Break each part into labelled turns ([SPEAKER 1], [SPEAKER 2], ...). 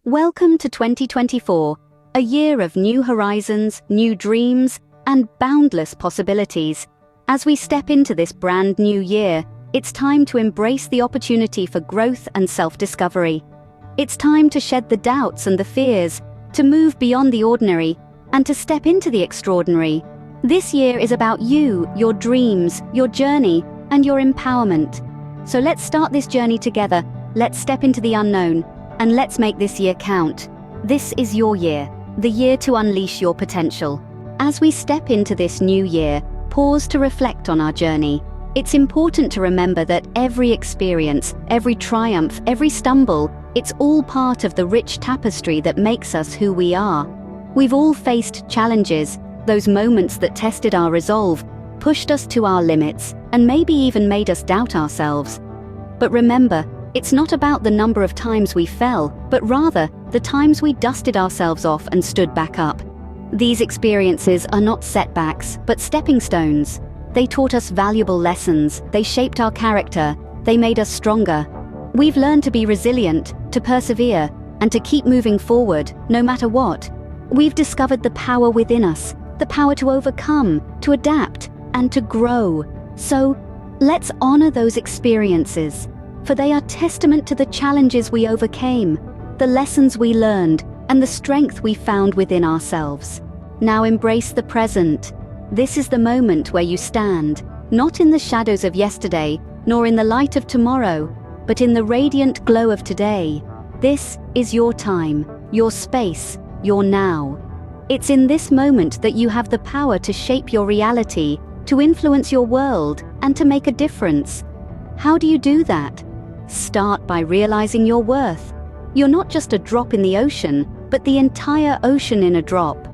[SPEAKER 1] Welcome to 2024, a year of new horizons, new dreams, and boundless possibilities. As we step into this brand new year, it's time to embrace the opportunity for growth and self-discovery. It's time to shed the doubts and the fears, to move beyond the ordinary, and to step into the extraordinary. This year is about you, your dreams, your journey, and your empowerment. So let's start this journey together. Let's step into the unknown, and let's make this year count. This is your year, the year to unleash your potential. As we step into this new year, pause to reflect on our journey. It's important to remember that every experience, every triumph, every stumble, it's all part of the rich tapestry that makes us who we are. We've all faced challenges, those moments that tested our resolve, pushed us to our limits, and maybe even made us doubt ourselves. But remember, it's not about the number of times we fell, but rather the times we dusted ourselves off and stood back up. These experiences are not setbacks, but stepping stones. They taught us valuable lessons, they shaped our character, they made us stronger. We've learned to be resilient, to persevere, and to keep moving forward, no matter what. We've discovered the power within us, the power to overcome, to adapt, and to grow. So, let's honor those experiences, for they are testament to the challenges we overcame, the lessons we learned, and the strength we found within ourselves. Now embrace the present. This is the moment where you stand, not in the shadows of yesterday, nor in the light of tomorrow, but in the radiant glow of today. This is your time, your space, your now. It's in this moment that you have the power to shape your reality, to influence your world, and to make a difference. How do you do that? Start by realizing your worth. You're not just a drop in the ocean, but the entire ocean in a drop.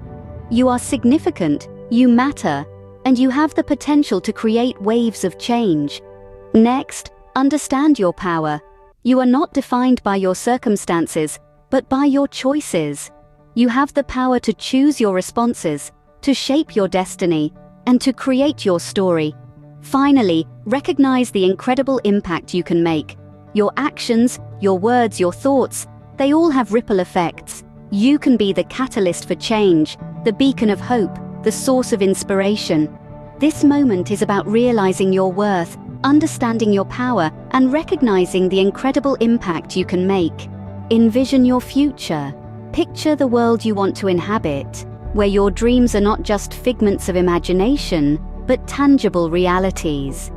[SPEAKER 1] You are significant, you matter, and you have the potential to create waves of change. Next, understand your power. You are not defined by your circumstances, but by your choices. You have the power to choose your responses, to shape your destiny, and to create your story. Finally, recognize the incredible impact you can make. Your actions, your words, your thoughts, they all have ripple effects. You can be the catalyst for change, the beacon of hope, the source of inspiration. This moment is about realizing your worth, understanding your power, and recognizing the incredible impact you can make. Envision your future. Picture the world you want to inhabit, where your dreams are not just figments of imagination, but tangible realities.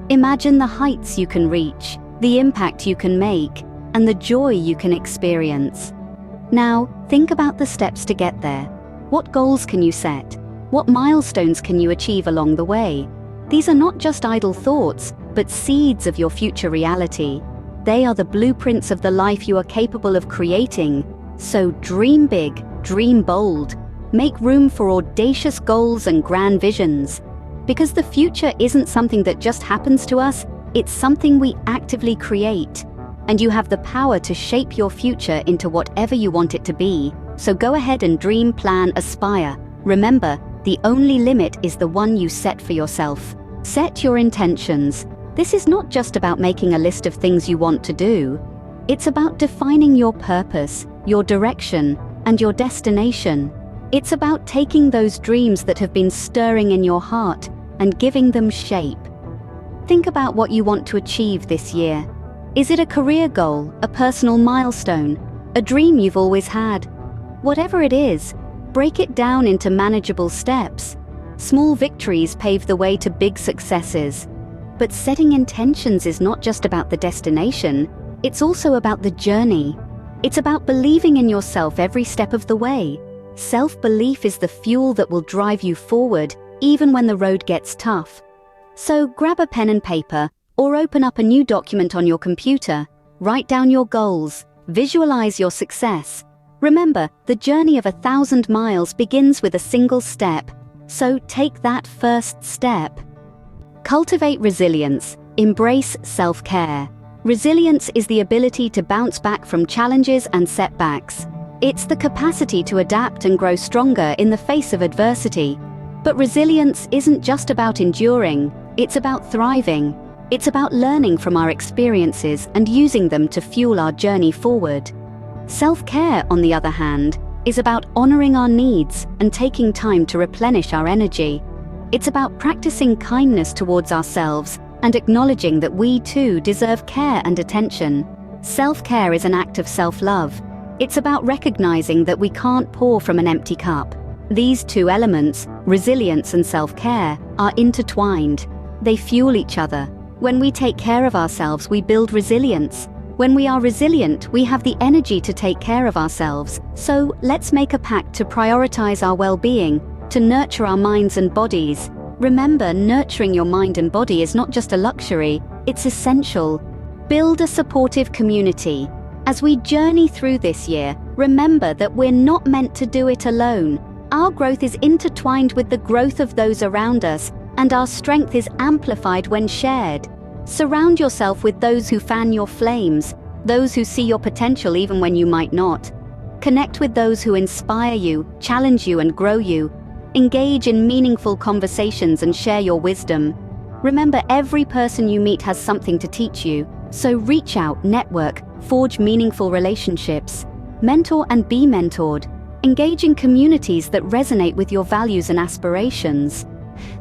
[SPEAKER 1] Imagine the heights you can reach, the impact you can make, and the joy you can experience. Now, think about the steps to get there. What goals can you set? What milestones can you achieve along the way? These are not just idle thoughts, but seeds of your future reality. They are the blueprints of the life you are capable of creating. So dream big, dream bold. Make room for audacious goals and grand visions. Because the future isn't something that just happens to us, it's something we actively create. And you have the power to shape your future into whatever you want it to be. So go ahead and dream, plan, aspire. Remember, the only limit is the one you set for yourself. Set your intentions. This is not just about making a list of things you want to do. It's about defining your purpose, your direction, and your destination. It's about taking those dreams that have been stirring in your heart and giving them shape. Think about what you want to achieve this year. Is it a career goal, a personal milestone, a dream you've always had? Whatever it is, break it down into manageable steps. Small victories pave the way to big successes. But setting intentions is not just about the destination, it's also about the journey. It's about believing in yourself every step of the way. Self-belief is the fuel that will drive you forward, even when the road gets tough. So grab a pen and paper, or open up a new document on your computer. Write down your goals, visualize your success. Remember, the journey of 1,000 miles begins with a single step. So take that first step. Cultivate resilience. Embrace self-care. Resilience is the ability to bounce back from challenges and setbacks. It's the capacity to adapt and grow stronger in the face of adversity. But resilience isn't just about enduring, it's about thriving. It's about learning from our experiences and using them to fuel our journey forward. Self-care, on the other hand, is about honoring our needs and taking time to replenish our energy. It's about practicing kindness towards ourselves and acknowledging that we too deserve care and attention. Self-care is an act of self-love. It's about recognizing that we can't pour from an empty cup. These two elements, resilience and self-care, are intertwined. They fuel each other. When we take care of ourselves, we build resilience. When we are resilient, we have the energy to take care of ourselves. So let's make a pact to prioritize our well-being, to nurture our minds and bodies. Remember, nurturing your mind and body is not just a luxury, it's essential. Build a supportive community. As we journey through this year, remember that we're not meant to do it alone. Our growth is intertwined with the growth of those around us, and our strength is amplified when shared. Surround yourself with those who fan your flames, those who see your potential even when you might not. Connect with those who inspire you, challenge you, and grow you. Engage in meaningful conversations and share your wisdom. Remember, every person you meet has something to teach you, so reach out, network, forge meaningful relationships. Mentor and be mentored. Engage in communities that resonate with your values and aspirations.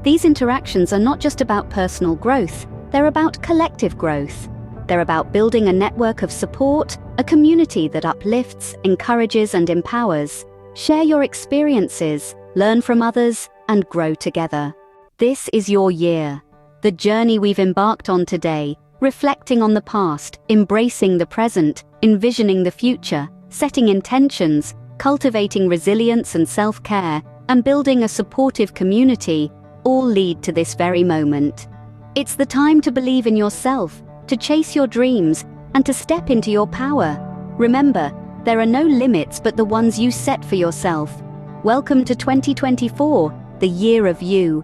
[SPEAKER 1] These interactions are not just about personal growth, they're about collective growth. They're about building a network of support, a community that uplifts, encourages, and empowers. Share your experiences, learn from others, and grow together. This is your year. The journey we've embarked on today, reflecting on the past, embracing the present, envisioning the future, setting intentions, cultivating resilience and self-care, and building a supportive community, all lead to this very moment. It's the time to believe in yourself, to chase your dreams, and to step into your power. Remember, there are no limits but the ones you set for yourself. Welcome to 2024, the year of you.